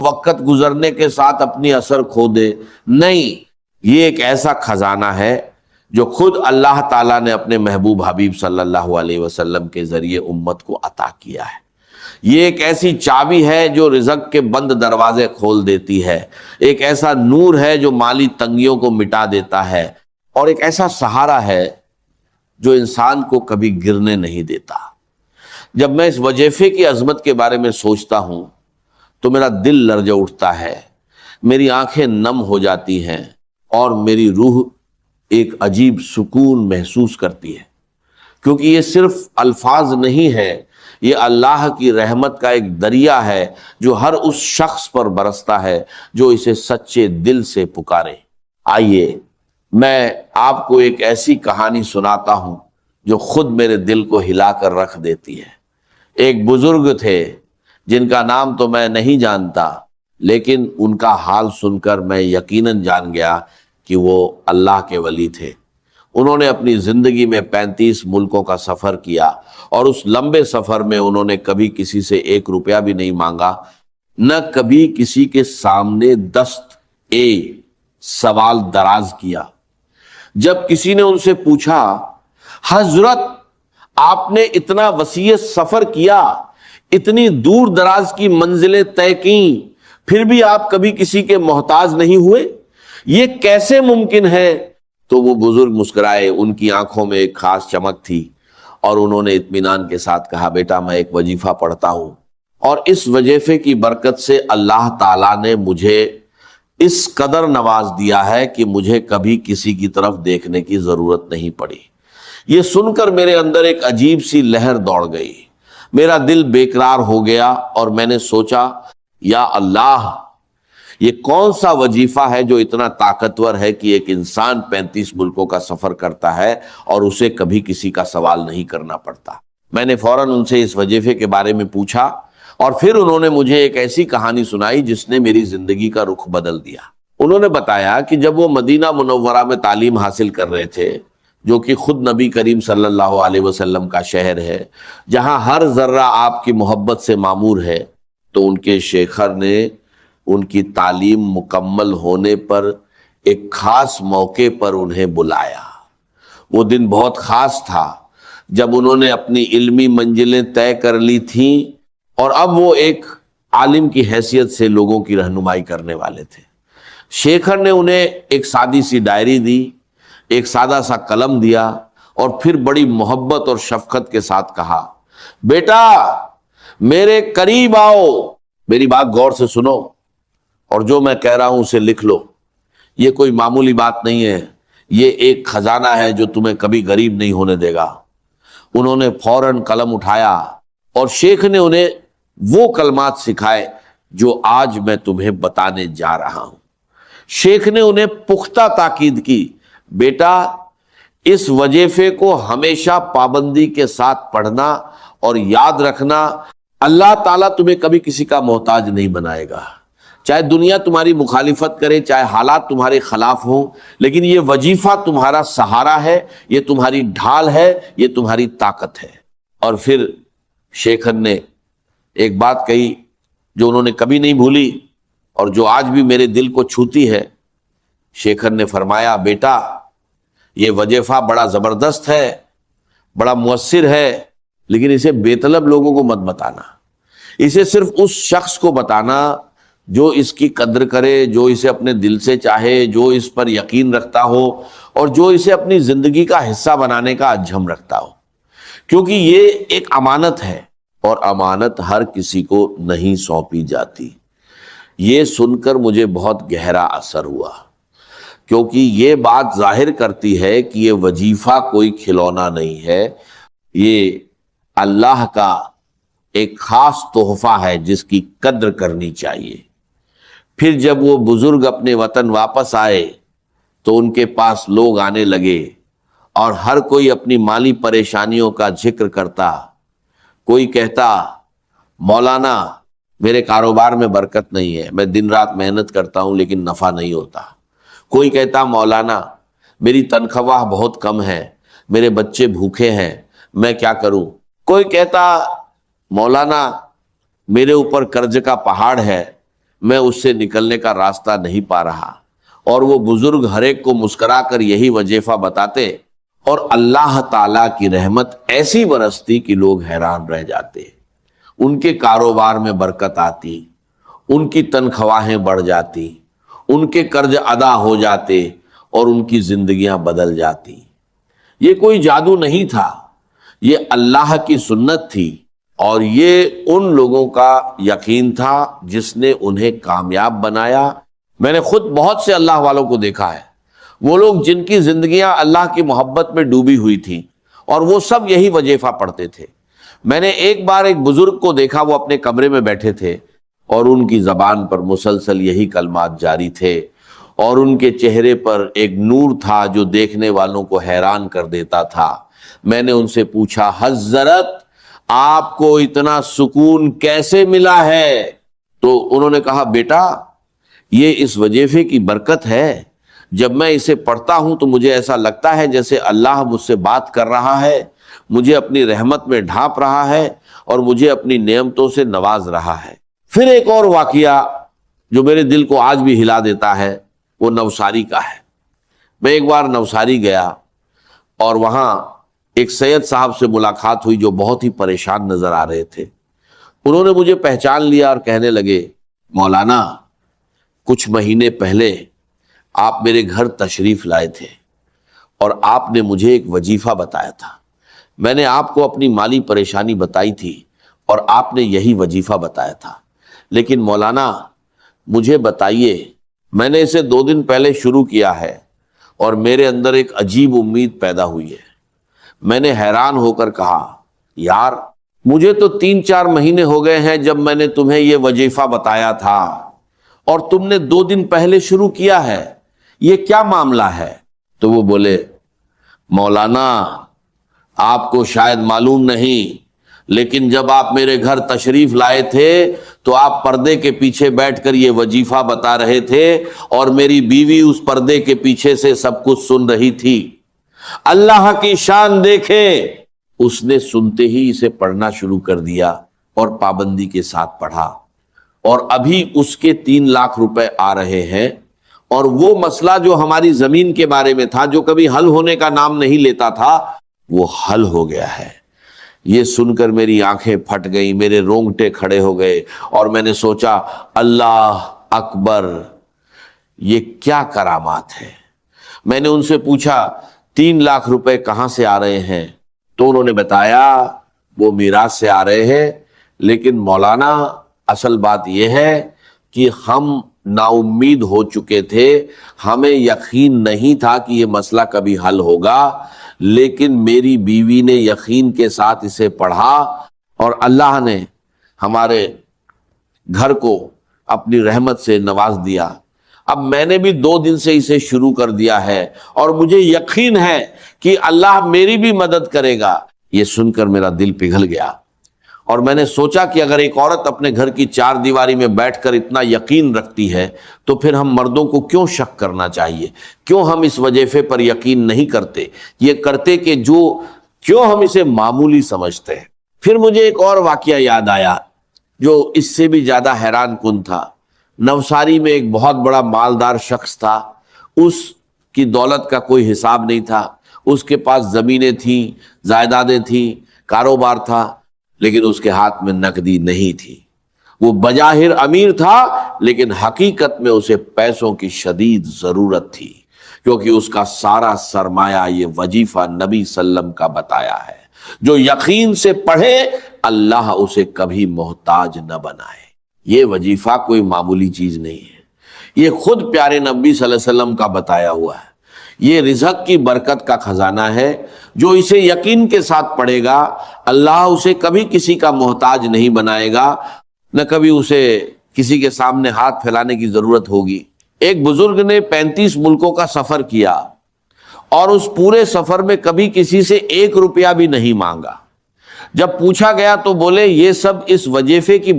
وقت گزرنے کے ساتھ اپنی اثر کھو دے، نہیں، یہ ایک ایسا خزانہ ہے جو خود اللہ تعالیٰ نے اپنے محبوب حبیب صلی اللہ علیہ وسلم کے ذریعے امت کو عطا کیا ہے۔ یہ ایک ایسی چابی ہے جو رزق کے بند دروازے کھول دیتی ہے، ایک ایسا نور ہے جو مالی تنگیوں کو مٹا دیتا ہے، اور ایک ایسا سہارا ہے جو انسان کو کبھی گرنے نہیں دیتا۔ جب میں اس وظیفے کی عظمت کے بارے میں سوچتا ہوں تو میرا دل لرز اٹھتا ہے، میری آنکھیں نم ہو جاتی ہیں، اور میری روح ایک عجیب سکون محسوس کرتی ہے، کیونکہ یہ صرف الفاظ نہیں ہے، یہ اللہ کی رحمت کا ایک دریا ہے جو ہر اس شخص پر برستا ہے جو اسے سچے دل سے پکارے۔ آئیے میں آپ کو ایک ایسی کہانی سناتا ہوں جو خود میرے دل کو ہلا کر رکھ دیتی ہے۔ ایک بزرگ تھے جن کا نام تو میں نہیں جانتا، لیکن ان کا حال سن کر میں یقیناً جان گیا کہ وہ اللہ کے ولی تھے۔ انہوں نے اپنی زندگی میں 35 ملکوں کا سفر کیا، اور اس لمبے سفر میں انہوں نے کبھی کسی سے 1 روپیہ بھی نہیں مانگا، نہ کبھی کسی کے سامنے دست سوال دراز کیا۔ جب کسی نے ان سے پوچھا، حضرت آپ نے اتنا وسیع سفر کیا، اتنی دور دراز کی منزلیں طے کیں، پھر بھی آپ کبھی کسی کے محتاج نہیں ہوئے، یہ کیسے ممکن ہے؟ تو وہ بزرگ مسکرائے، ان کی آنکھوں میں ایک خاص چمک تھی، اور انہوں نے اطمینان کے ساتھ کہا، بیٹا میں ایک وظیفہ پڑھتا ہوں، اور اس وظیفے کی برکت سے اللہ تعالیٰ نے مجھے اس قدر نواز دیا ہے کہ مجھے کبھی کسی کی طرف دیکھنے کی ضرورت نہیں پڑی۔ یہ سن کر میرے اندر ایک عجیب سی لہر دوڑ گئی، میرا دل بیقرار ہو گیا، اور میں نے سوچا، یا اللہ، یہ کون سا وظیفہ ہے جو اتنا طاقتور ہے کہ ایک انسان 35 ملکوں کا سفر کرتا ہے اور اسے کبھی کسی کا سوال نہیں کرنا پڑتا؟ میں نے فوراً ان سے اس وظیفے کے بارے میں پوچھا، اور پھر انہوں نے مجھے ایک ایسی کہانی سنائی جس نے میری زندگی کا رخ بدل دیا۔ انہوں نے بتایا کہ جب وہ مدینہ منورہ میں تعلیم حاصل کر رہے تھے، جو کہ خود نبی کریم صلی اللہ علیہ وسلم کا شہر ہے، جہاں ہر ذرہ آپ کی محبت سے معمور ہے، تو ان کے شیخر نے ان کی تعلیم مکمل ہونے پر ایک خاص موقع پر انہیں بلایا۔ وہ دن بہت خاص تھا جب انہوں نے اپنی علمی منزلیں طے کر لی تھیں، اور اب وہ ایک عالم کی حیثیت سے لوگوں کی رہنمائی کرنے والے تھے۔ شیخر نے انہیں ایک سادی سی ڈائری دی، ایک سادہ سا قلم دیا، اور پھر بڑی محبت اور شفقت کے ساتھ کہا، بیٹا میرے قریب آؤ، میری بات غور سے سنو، اور جو میں کہہ رہا ہوں اسے لکھ لو۔ یہ کوئی معمولی بات نہیں ہے، یہ ایک خزانہ ہے جو تمہیں کبھی غریب نہیں ہونے دے گا۔ انہوں نے فوراً قلم اٹھایا، اور شیخ نے انہیں وہ کلمات سکھائے جو آج میں تمہیں بتانے جا رہا ہوں۔ شیخ نے انہیں پختہ تاکید کی، بیٹا اس وظیفے کو ہمیشہ پابندی کے ساتھ پڑھنا اور یاد رکھنا، اللہ تعالیٰ تمہیں کبھی کسی کا محتاج نہیں بنائے گا، چاہے دنیا تمہاری مخالفت کرے، چاہے حالات تمہارے خلاف ہوں، لیکن یہ وظیفہ تمہارا سہارا ہے، یہ تمہاری ڈھال ہے، یہ تمہاری طاقت ہے۔ اور پھر شیخر نے ایک بات کہی جو انہوں نے کبھی نہیں بھولی، اور جو آج بھی میرے دل کو چھوتی ہے۔ شیخر نے فرمایا، بیٹا یہ وظیفہ بڑا زبردست ہے، بڑا مؤثر ہے، لیکن اسے بے طلب لوگوں کو مت بتانا، اسے صرف اس شخص کو بتانا جو اس کی قدر کرے، جو اسے اپنے دل سے چاہے، جو اس پر یقین رکھتا ہو، اور جو اسے اپنی زندگی کا حصہ بنانے کا عزم رکھتا ہو، کیونکہ یہ ایک امانت ہے، اور امانت ہر کسی کو نہیں سونپی جاتی۔ یہ سن کر مجھے بہت گہرا اثر ہوا، کیونکہ یہ بات ظاہر کرتی ہے کہ یہ وظیفہ کوئی کھلونا نہیں ہے، یہ اللہ کا ایک خاص تحفہ ہے جس کی قدر کرنی چاہیے۔ پھر جب وہ بزرگ اپنے وطن واپس آئے تو ان کے پاس لوگ آنے لگے، اور ہر کوئی اپنی مالی پریشانیوں کا ذکر کرتا۔ کوئی کہتا، مولانا میرے کاروبار میں برکت نہیں ہے، میں دن رات محنت کرتا ہوں لیکن نفع نہیں ہوتا۔ کوئی کہتا، مولانا میری تنخواہ بہت کم ہے، میرے بچے بھوکے ہیں، میں کیا کروں؟ کوئی کہتا، مولانا میرے اوپر قرض کا پہاڑ ہے، میں اس سے نکلنے کا راستہ نہیں پا رہا، اور وہ بزرگ ہر ایک کو مسکرا کر یہی وظیفہ بتاتے، اور اللہ تعالیٰ کی رحمت ایسی برستی کہ لوگ حیران رہ جاتے، ان کے کاروبار میں برکت آتی، ان کی تنخواہیں بڑھ جاتی، ان کے قرض ادا ہو جاتے، اور ان کی زندگیاں بدل جاتی۔ یہ کوئی جادو نہیں تھا، یہ اللہ کی سنت تھی، اور یہ ان لوگوں کا یقین تھا جس نے انہیں کامیاب بنایا۔ میں نے خود بہت سے اللہ والوں کو دیکھا ہے، وہ لوگ جن کی زندگیاں اللہ کی محبت میں ڈوبی ہوئی تھیں، اور وہ سب یہی وظیفہ پڑھتے تھے۔ میں نے ایک بار ایک بزرگ کو دیکھا، وہ اپنے کمرے میں بیٹھے تھے، اور ان کی زبان پر مسلسل یہی کلمات جاری تھے، اور ان کے چہرے پر ایک نور تھا جو دیکھنے والوں کو حیران کر دیتا تھا۔ میں نے ان سے پوچھا، حضرت آپ کو اتنا سکون کیسے ملا ہے؟ تو انہوں نے کہا، بیٹا یہ اس وظیفے کی برکت ہے، جب میں اسے پڑھتا ہوں تو مجھے ایسا لگتا ہے جیسے اللہ مجھ سے بات کر رہا ہے، مجھے اپنی رحمت میں ڈھانپ رہا ہے، اور مجھے اپنی نعمتوں سے نواز رہا ہے۔ پھر ایک اور واقعہ جو میرے دل کو آج بھی ہلا دیتا ہے، وہ نوساری کا ہے۔ میں ایک بار نوساری گیا، اور وہاں ایک سید صاحب سے ملاقات ہوئی جو بہت ہی پریشان نظر آ رہے تھے۔ انہوں نے مجھے پہچان لیا اور کہنے لگے، مولانا کچھ مہینے پہلے آپ میرے گھر تشریف لائے تھے، اور آپ نے مجھے ایک وظیفہ بتایا تھا۔ میں نے آپ کو اپنی مالی پریشانی بتائی تھی، اور آپ نے یہی وظیفہ بتایا تھا، لیکن مولانا مجھے بتائیے، میں نے اسے 2 دن پہلے شروع کیا ہے، اور میرے اندر ایک عجیب امید پیدا ہوئی ہے۔ میں نے حیران ہو کر کہا، یار مجھے تو 3-4 مہینے ہو گئے ہیں جب میں نے تمہیں یہ وظیفہ بتایا تھا، اور تم نے 2 دن پہلے شروع کیا ہے، یہ کیا معاملہ ہے؟ تو وہ بولے، مولانا آپ کو شاید معلوم نہیں، لیکن جب آپ میرے گھر تشریف لائے تھے تو آپ پردے کے پیچھے بیٹھ کر یہ وظیفہ بتا رہے تھے، اور میری بیوی اس پردے کے پیچھے سے سب کچھ سن رہی تھی۔ اللہ کی شان دیکھیں، اس نے سنتے ہی اسے پڑھنا شروع کر دیا، اور پابندی کے ساتھ پڑھا، اور ابھی اس کے 3 لاکھ روپے آ رہے ہیں، اور وہ مسئلہ جو ہماری زمین کے بارے میں تھا، جو کبھی حل ہونے کا نام نہیں لیتا تھا، وہ حل ہو گیا ہے۔ یہ سن کر میری آنکھیں پھٹ گئیں، میرے رونگٹے کھڑے ہو گئے، اور میں نے سوچا، اللہ اکبر، یہ کیا کرامات ہے۔ میں نے ان سے پوچھا، 3 لاکھ روپے کہاں سے آ رہے ہیں؟ تو انہوں نے بتایا، وہ میراث سے آ رہے ہیں، لیکن مولانا اصل بات یہ ہے کہ ہم نا امید ہو چکے تھے، ہمیں یقین نہیں تھا کہ یہ مسئلہ کبھی حل ہوگا، لیکن میری بیوی نے یقین کے ساتھ اسے پڑھا، اور اللہ نے ہمارے گھر کو اپنی رحمت سے نواز دیا۔ اب میں نے بھی 2 دن سے اسے شروع کر دیا ہے، اور مجھے یقین ہے کہ اللہ میری بھی مدد کرے گا۔ یہ سن کر میرا دل پگھل گیا، اور میں نے سوچا کہ اگر ایک عورت اپنے گھر کی 4 دیواری میں بیٹھ کر اتنا یقین رکھتی ہے، تو پھر ہم مردوں کو کیوں شک کرنا چاہیے؟ کیوں ہم اس وظیفے پر یقین نہیں کرتے؟ یہ کرتے کہ کیوں ہم اسے معمولی سمجھتے ہیں؟ پھر مجھے ایک اور واقعہ یاد آیا جو اس سے بھی زیادہ حیران کن تھا۔ نوساری میں ایک بہت بڑا مالدار شخص تھا، اس کی دولت کا کوئی حساب نہیں تھا، اس کے پاس زمینیں تھیں، جائیدادیں تھیں، کاروبار تھا، لیکن اس کے ہاتھ میں نقدی نہیں تھی۔ وہ بظاہر امیر تھا، لیکن حقیقت میں اسے پیسوں کی شدید ضرورت تھی، کیونکہ اس کا سارا سرمایہ یہ وظیفہ نبی صلی اللہ علیہ وسلم کا بتایا ہے، جو یقین سے پڑھے اللہ اسے کبھی محتاج نہ بنائے۔ یہ وظیفہ کوئی معمولی چیز نہیں ہے، یہ خود پیارے نبی صلی اللہ علیہ وسلم کا بتایا ہوا ہے۔ یہ رزق کی برکت کا خزانہ ہے، جو اسے یقین کے ساتھ پڑھے گا اللہ اسے کبھی کسی کا محتاج نہیں بنائے گا، نہ کبھی اسے کسی کے سامنے ہاتھ پھیلانے کی ضرورت ہوگی۔ ایک بزرگ نے 35 ملکوں کا سفر کیا، اور اس پورے سفر میں کبھی کسی سے 1 روپیہ بھی نہیں مانگا۔ جب پوچھا گیا تو بولے، یہ سب اس وظیفے کی